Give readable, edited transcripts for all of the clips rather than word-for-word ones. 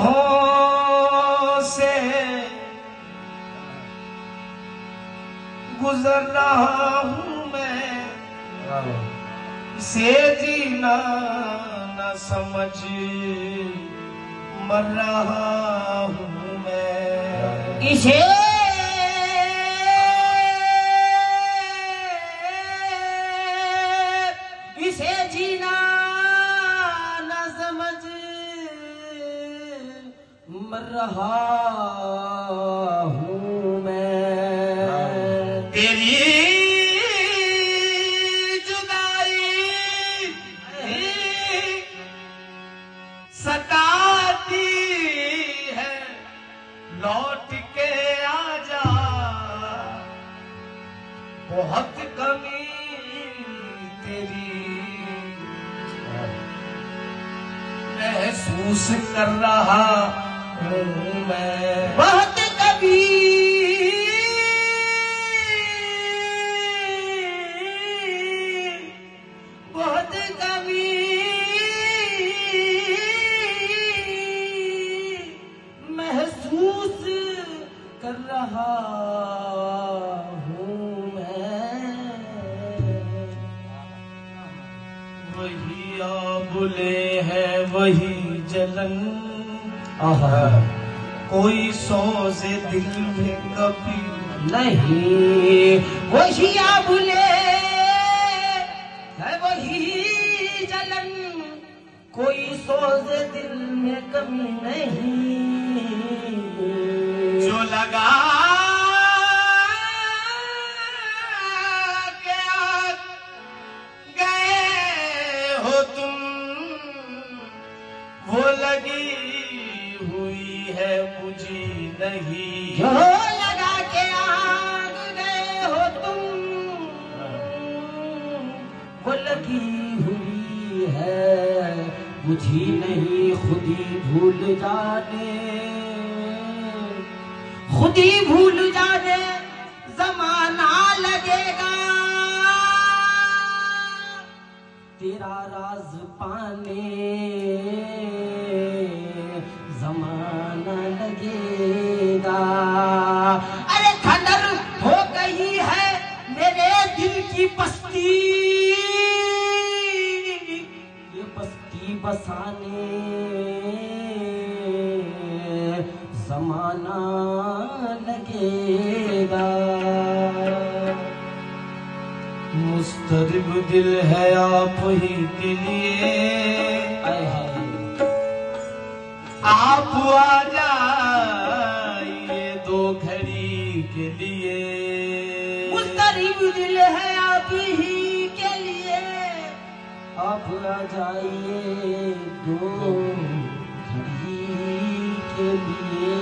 राहों से गुजर रहा हूँ मैं, इसे जीना न समझ मर रहा हूँ मैं। इसे जीना न समझ मर रहा हूँ मैं। तेरी सताती है, लौट के आजा, बहुत कमी तेरी महसूस कर रहा हूँ मैं। बहुत कभी महसूस कर रहा हूँ मैं। वही आबुले है वही जलन, कोई सोजे दिल में कभी नहीं। वही आबुले है वही जलन, कोई सोजे दिल में कमी नहीं। जो लगा के गए हो तुम, वो लगी हुई है बुझी नहीं। जो लगा के आग गए हो तुम, वो लगी हुई है बुझी नहीं। खुद ही भूल जाने, खुद ही भूल जाने जमाना लगेगा। तेरा राज पाने जमाना लगेगा। अरे खंडर हो गई है मेरे दिल की बस्ती, ये बस्ती बसाने जमाना लगेगा। मुस्तरिब दिल है आप ही के लिए, आप आ जाइए दो घड़ी के लिए। मुस्तरिब दिल है आप ही के लिए, आप आ जाइए दो घड़ी के लिए।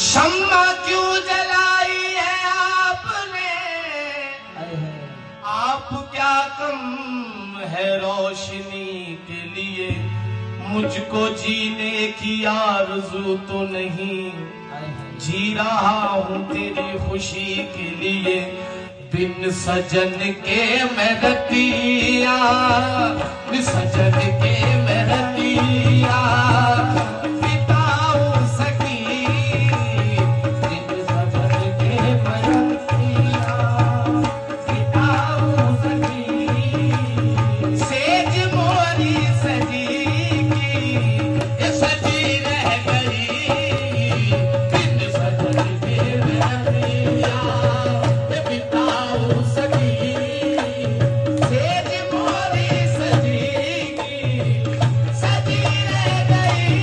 शम्मा क्यों जलाई है आपने, आप क्या कम है रोशनी के लिए। मुझको जीने की आरज़ू तो नहीं, जी रहा हूँ तेरी खुशी के लिए। बिन सजन के मैं रतिया, बिन सजन के मैं रतिया बिताऊं सकी, बिन सजन के मैं रतिया बिताऊं सकी। सेज मोरी सजी की ये सजी रह गई, बिन सजन के मैं रतिया बिताऊं सकी। सेज मोरी सजी की सजी रह गई,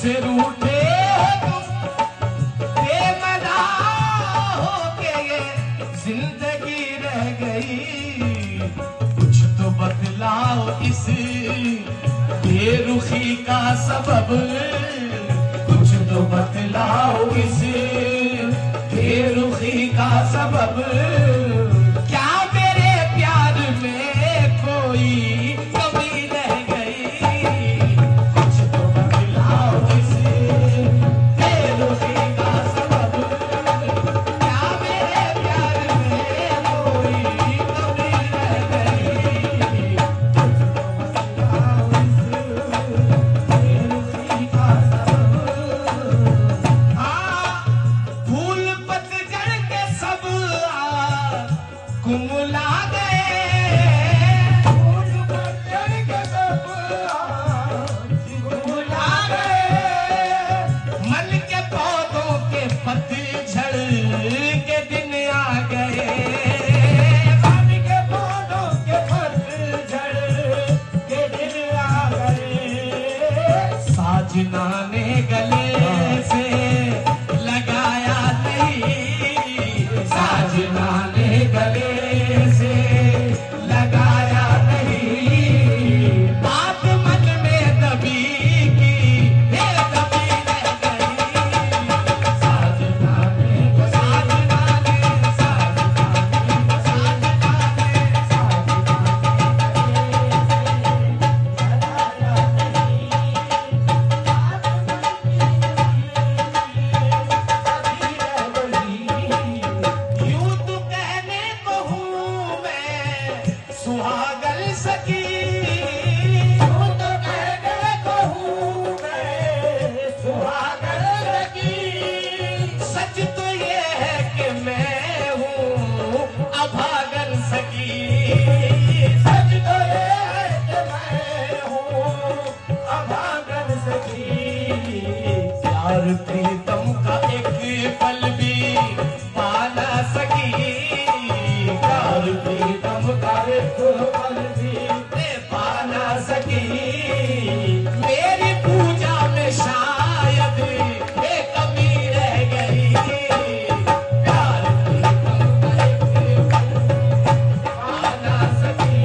मुझसे रूठे हो तुम, बेमना हो के ये जिंदगी रह गई। कुछ तो बतलाओ इस बेरुखी का सबब, कुछ तो बतलाओ इस बेरुखी का सबब। क्या मेरे प्यार में कोई कमी रह गई? कुछ तो बतलाओ इस बेरुखी का सबब। क्या मेरे प्यार में कोई कमी रह गई? कुछ तो बतलाओ इस बेरुखी का सबब। हाँ, फूल पतझड़ के सब कुमुला गए, फूल पतझड़ के सब कुमुला गए। मन के पौधों के पतझड़ के दिन आ गए, मन के पौधों के पतझड़ के दिन आ गए। साजना ने गले से लगाया नहीं, साजना ने गले से लगाया नहीं। बात मन में दबी की हे दबी रह गई। साजना ने साजना ने यूं तो कहने को हूँ मैं सुहागन सकी, यूं तो कहने को हूँ मैं सुहागन सकी। सच तो ये है कि मैं हूँ अभागन सकी, सच तो ये है कि मैं हूँ अभागन सकी। प्यार प्रीतम का एक पल भी पाना सकी, प्यार प्रीतम का एक पल भी पाना सकी। मेरी पूजा में शायद एक कमी रह गई, प्यार प्रीतम का एक पल पाना सकी।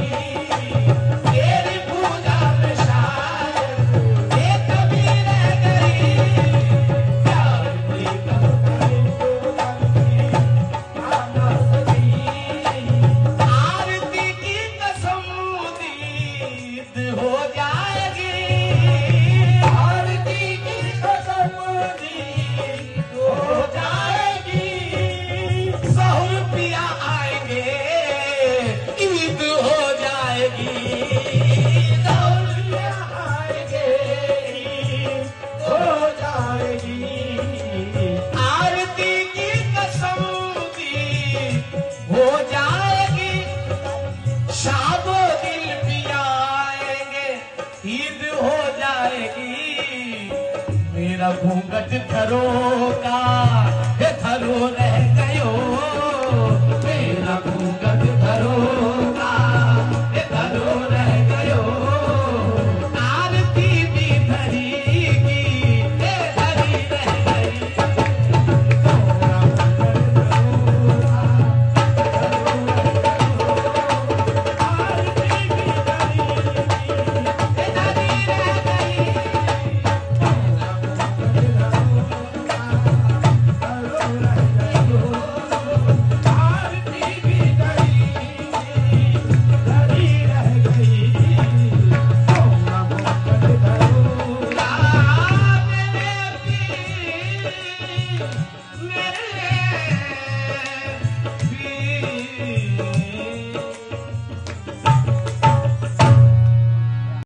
मेरी पूजा में शायद एक कमी रह गई, प्यार प्रीतम का एक पाना सकी। आरती की कसम दीद हो जाएगी, आरती की कसम दीद हो जाएगी। सहर पिया आएंगे ईद हो जाएगी, सहर पिया आएंगे ईद हो जाएगी। आरती की कसम दीद हो जाएगी, शाबो दिल भी आएंगे ईद हो जाएगी। मेरा घूंघट थरों का थरो रह